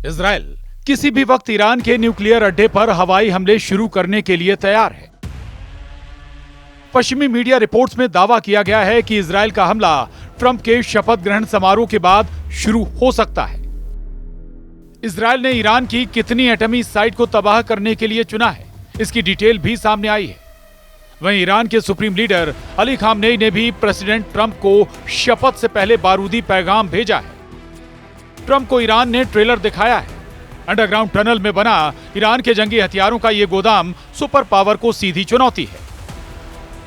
Israel किसी भी वक्त ईरान के न्यूक्लियर अड्डे पर हवाई हमले शुरू करने के लिए तैयार है। पश्चिमी मीडिया रिपोर्ट्स में दावा किया गया है कि इजराइल का हमला ट्रंप के शपथ ग्रहण समारोह के बाद शुरू हो सकता है। इजराइल ने ईरान की कितनी एटमी साइट को तबाह करने के लिए चुना है, इसकी डिटेल भी सामने आई है। वहीं ईरान के सुप्रीम लीडर अली खामनेई ने भी प्रेसिडेंट ट्रंप को शपथ से पहले बारूदी पैगाम भेजा है। ट्रंप को ईरान ने ट्रेलर दिखाया है। अंडरग्राउंड टनल में बना ईरान के जंगी हथियारों का यह गोदाम सुपर पावर को सीधी चुनौती है।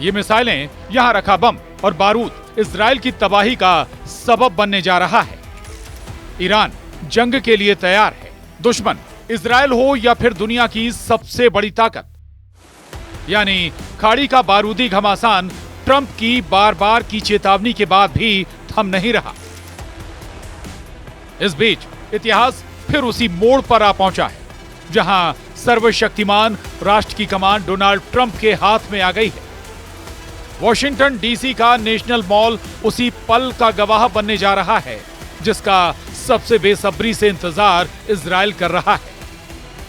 ये मिसाइलें, यहां रखा बम और बारूद इजराइल की तबाही का सबब बनने जा रहा है। ईरान जंग के लिए तैयार है। दुश्मन इजराइल हो या फिर दुनिया की सबसे बड़ी ताकत, यानी खाड़ी का बारूदी घमासान ट्रंप की बार बार की चेतावनी के बाद भी थम नहीं रहा। इस बीच इतिहास फिर उसी मोड़ पर आ पहुंचा है जहां सर्वशक्तिमान राष्ट्र की कमान डोनाल्ड ट्रंप के हाथ में आ गई है। वॉशिंगटन डीसी का नेशनल मॉल उसी पल का गवाह बनने जा रहा है जिसका सबसे बेसब्री से इंतजार इजराइल कर रहा है।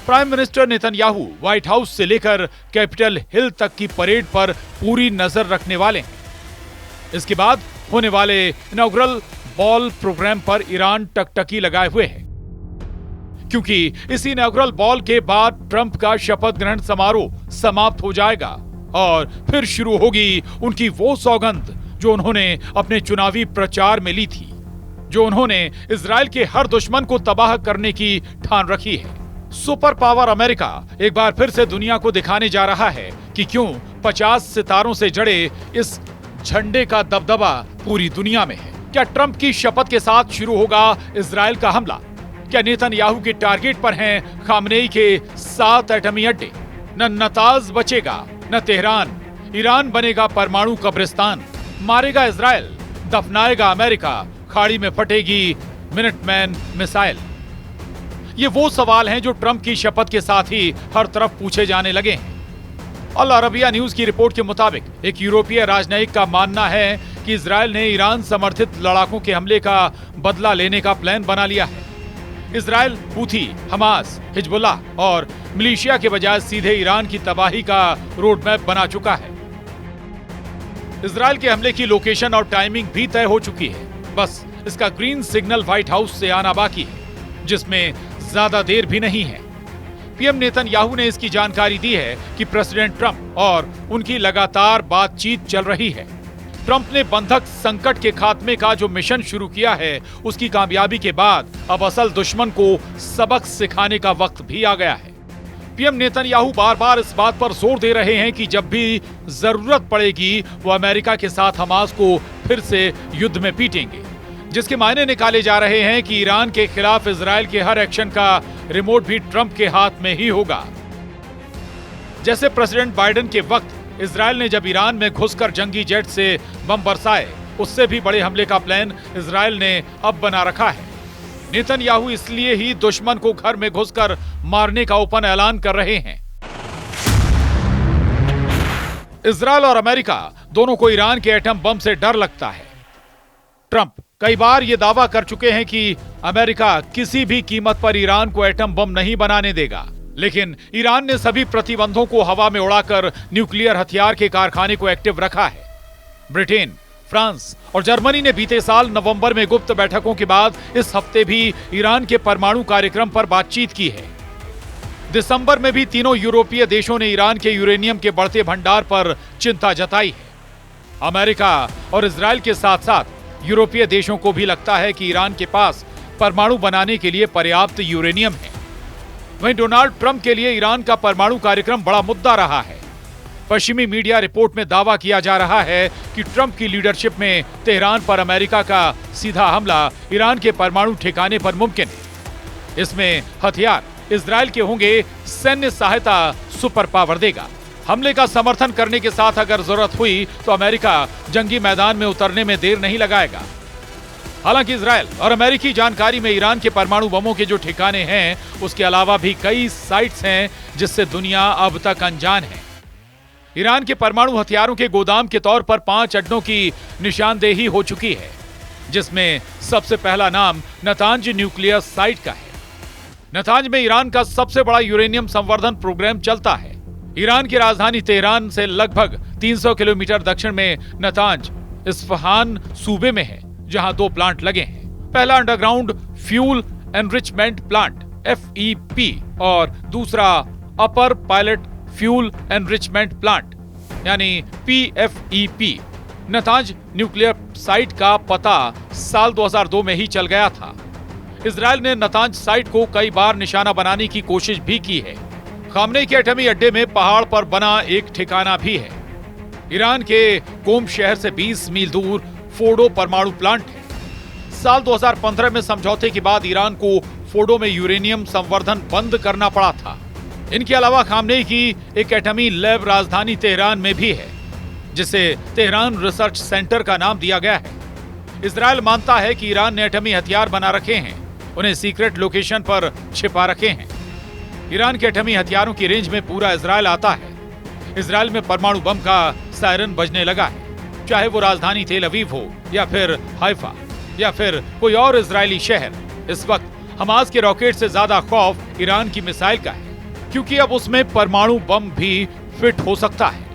Prime minister Netanyahu white house से लेकर कैपिटल हिल तक की परेड पर पूरी नजर रखने वाले हैं। इसके बाद होने वाले इनॉग्रल बॉल प्रोग्राम पर ईरान टकटकी लगाए हुए है, क्योंकि इसी इनॉग्रल बॉल के बाद ट्रंप का शपथ ग्रहण समारोह समाप्त हो जाएगा और फिर शुरू होगी उनकी वो सौगंध जो उन्होंने अपने चुनावी प्रचार में ली थी, जो उन्होंने इजराइल के हर दुश्मन को तबाह करने की ठान रखी है। सुपर पावर अमेरिका एक बार फिर से दुनिया को दिखाने जा रहा है कि क्यों 50 सितारों से जड़े इस झंडे का दबदबा पूरी दुनिया में है। क्या ट्रंप की शपथ के साथ शुरू होगा इजराइल का हमला? क्या नेतन्याहू के टारगेट पर हैं खामनेई के 7 एटमी अड्डे? न नताज बचेगा न तेहरान। ईरान बनेगा परमाणु कब्रिस्तान। मारेगा इजराइल, दफनाएगा अमेरिका, खाड़ी में फटेगी मिनटमैन मिसाइल। ये वो सवाल हैं जो ट्रंप की शपथ के साथ ही हर तरफ पूछे जाने लगे हैं। अल अरबिया न्यूज की रिपोर्ट के मुताबिक एक यूरोपीय राजनयिक का मानना है कि इजराइल ने ईरान समर्थित लड़ाकों के हमले का बदला लेने का प्लान बना लिया है। इजराइल हूथी, हमास, हिजबुल्लाह और मिलिशिया के बजाय सीधे ईरान की तबाही का रोड मैप बना चुका है। इजराइल के हमले की लोकेशन और टाइमिंग भी तय हो चुकी है। बस इसका ग्रीन सिग्नल व्हाइट हाउस से आना बाकी है, जिसमें ज्यादा देर भी नहीं है। पीएम नेतन्याहू ने इसकी जानकारी दी है कि प्रेसिडेंट ट्रंप और उनकी लगातार बातचीत चल रही है। ट्रंप ने बंधक संकट के खात्मे का जो मिशन शुरू किया है, उसकी कामयाबी के बाद अब असल दुश्मन को सबक सिखाने का वक्त भी आ गया है। पीएम नेतन्याहू बार बार इस बात पर जोर दे रहे हैं कि जब भी जरूरत पड़ेगी वो अमेरिका के साथ हमास को फिर से युद्ध में पीटेंगे, जिसके मायने निकाले जा रहे हैं कि ईरान के खिलाफ इजराइल के हर एक्शन का रिमोट भी ट्रंप के हाथ में ही होगा। जैसे प्रेसिडेंट बाइडेन के वक्त इजराइल ने जब ईरान में घुसकर जंगी जेट से बम बरसाए, उससे भी बड़े हमले का प्लान इजराइल ने अब बना रखा है। नेतन्याहू इसलिए ही दुश्मन को घर में घुसकर मारने का ओपन ऐलान कर रहे हैं। इजराइल और अमेरिका दोनों को ईरान के एटम बम से डर लगता है। ट्रंप कई बार ये दावा कर चुके हैं कि अमेरिका किसी भी कीमत पर ईरान को एटम बम नहीं बनाने देगा, लेकिन ईरान ने सभी प्रतिबंधों को हवा में उड़ाकर न्यूक्लियर हथियार के कारखाने को एक्टिव रखा है। ब्रिटेन, फ्रांस और जर्मनी ने बीते साल नवंबर में गुप्त बैठकों के बाद इस हफ्ते भी ईरान के परमाणु कार्यक्रम पर बातचीत की है। दिसंबर में भी तीनों यूरोपीय देशों ने ईरान के यूरेनियम के बढ़ते भंडार पर चिंता जताई है। अमेरिका और इजराइल के साथ साथ यूरोपीय देशों को भी लगता है कि ईरान के पास परमाणु बनाने के लिए पर्याप्त यूरेनियम है। वहीं डोनाल्ड ट्रंप के लिए ईरान का परमाणु कार्यक्रम बड़ा मुद्दा रहा है। पश्चिमी मीडिया रिपोर्ट में दावा किया जा रहा है कि ट्रंप की लीडरशिप में तेहरान पर अमेरिका का सीधा हमला ईरान के परमाणु ठिकाने पर मुमकिन है। इसमें हथियार इजराइल के होंगे, सैन्य सहायता सुपर पावर देगा। हमले का समर्थन करने के साथ अगर जरूरत हुई तो अमेरिका जंगी मैदान में उतरने में देर नहीं लगाएगा। हालांकि इजराइल और अमेरिकी जानकारी में ईरान के परमाणु बमों के जो ठिकाने हैं, उसके अलावा भी कई साइट्स हैं जिससे दुनिया अब तक अनजान है। ईरान के परमाणु हथियारों के गोदाम के तौर पर 5 अड्डों की निशानदेही हो चुकी है, जिसमें सबसे पहला नाम नतांज न्यूक्लियर साइट का है। नतांज में ईरान का सबसे बड़ा यूरेनियम संवर्धन प्रोग्राम चलता है। ईरान की राजधानी तेहरान से लगभग 300 किलोमीटर दक्षिण में नतांज इस्फहान सूबे में है, जहां 2 प्लांट लगे हैं। पहला underground fuel enrichment plant FEP और दूसरा अपर पायलट फ्यूल एनरिचमेंट प्लांट यानी PFEP। नतांज न्यूक्लियर साइट का पता साल 2002 में ही चल गया था। इजरायल ने नतांज साइट को कई बार निशाना बनाने की कोशिश भी की है। खामनेई के एटमी अड्डे में पहाड़ पर बना एक ठिकाना भी है। ईरान के कोम शहर से 20 मील दूर फोर्डो परमाणु प्लांट है। साल 2015 में समझौते के बाद ईरान को फोर्डो में यूरेनियम संवर्धन बंद करना पड़ा था। इनके अलावा खामनेई की एक एटमी लैब राजधानी तेहरान में भी है, जिसे तेहरान रिसर्च सेंटर का नाम दिया गया है। इजरायल मानता है कि ईरान ने एटमी हथियार बना रखे हैं, उन्हें सीक्रेट लोकेशन पर छिपा रखे हैं। ईरान के एटमी हथियारों की रेंज में पूरा इजरायल आता है। इजरायल में परमाणु बम का सायरन बजने लगा है, चाहे वो राजधानी तेल अवीव हो या फिर हाइफा या फिर कोई और इजरायली शहर। इस वक्त हमास के रॉकेट से ज्यादा खौफ ईरान की मिसाइल का है, क्योंकि अब उसमें परमाणु बम भी फिट हो सकता है।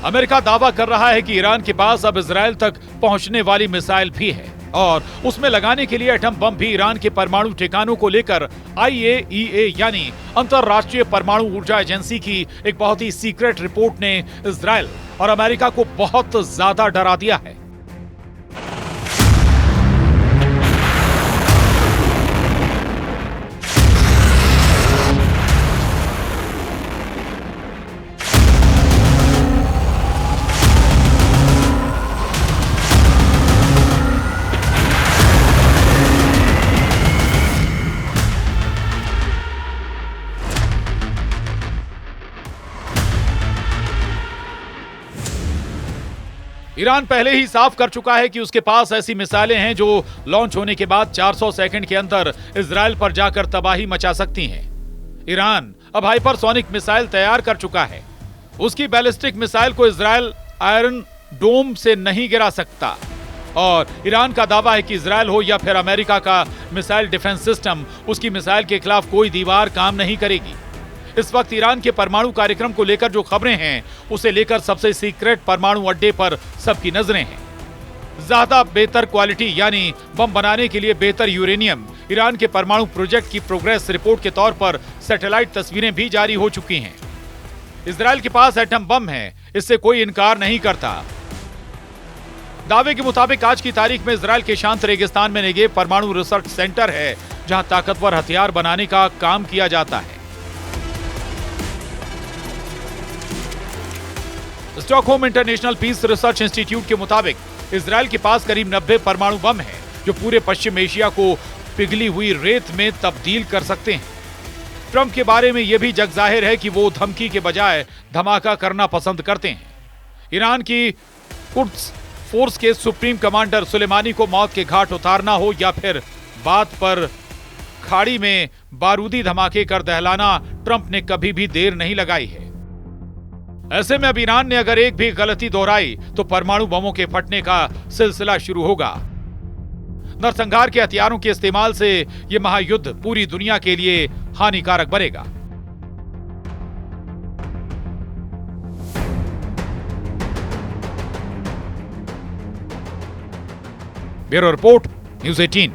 अमेरिका दावा कर रहा है कि ईरान के पास अब इजरायल तक पहुंचने वाली मिसाइल भी है और उसमें लगाने के लिए एटम बम भी ईरान के परमाणु ठिकानों को लेकर IAEA यानी अंतरराष्ट्रीय परमाणु ऊर्जा एजेंसी की एक बहुत ही सीक्रेट रिपोर्ट ने इजरायल और अमेरिका को बहुत ज्यादा डरा दिया है। ईरान पहले ही साफ कर चुका है कि उसके पास ऐसी मिसाइलें हैं जो लॉन्च होने के बाद 400 सेकंड के अंदर इजरायल पर जाकर तबाही मचा सकती हैं। ईरान अब हाइपरसोनिक मिसाइल तैयार कर चुका है। उसकी बैलिस्टिक मिसाइल को इजरायल आयरन डोम से नहीं गिरा सकता और ईरान का दावा है कि इजरायल हो या फिर अमेरिका का मिसाइल डिफेंस सिस्टम, उसकी मिसाइल के खिलाफ कोई दीवार काम नहीं करेगी। इस वक्त ईरान के परमाणु कार्यक्रम को लेकर जो खबरें हैं, उसे लेकर सबसे सीक्रेट परमाणु अड्डे पर सबकी नजरें हैं। ज्यादा बेहतर क्वालिटी यानी बम बनाने के लिए बेहतर यूरेनियम, ईरान के परमाणु प्रोजेक्ट की प्रोग्रेस रिपोर्ट के तौर पर सैटेलाइट तस्वीरें भी जारी हो चुकी हैं। इजरायल के पास एटम बम है, इससे कोई इनकार नहीं करता। दावे के मुताबिक आज की तारीख में इजरायल के शांत रेगिस्तान में नेगेव परमाणु रिसर्च सेंटर है, जहां ताकतवर हथियार बनाने का काम किया जाता है। Stockholm International Peace Research Institute के मुताबिक इजरायल के पास करीब 90 परमाणु बम हैं, जो पूरे पश्चिम एशिया को पिघली हुई रेत में तब्दील कर सकते हैं। ट्रंप के बारे में यह भी जग जाहिर है कि वो धमकी के बजाय धमाका करना पसंद करते हैं। ईरान की कुड्स फोर्स के सुप्रीम कमांडर सुलेमानी को मौत के घाट उतारना हो या फिर बात पर खाड़ी में बारूदी धमाके कर दहलाना, ट्रंप ने कभी भी देर नहीं लगाई है। ऐसे में अब ईरान ने अगर एक भी गलती दोहराई तो परमाणु बमों के फटने का सिलसिला शुरू होगा। नरसंहार के हथियारों के इस्तेमाल से यह महायुद्ध पूरी दुनिया के लिए हानिकारक बनेगा। Bureau report, news 18।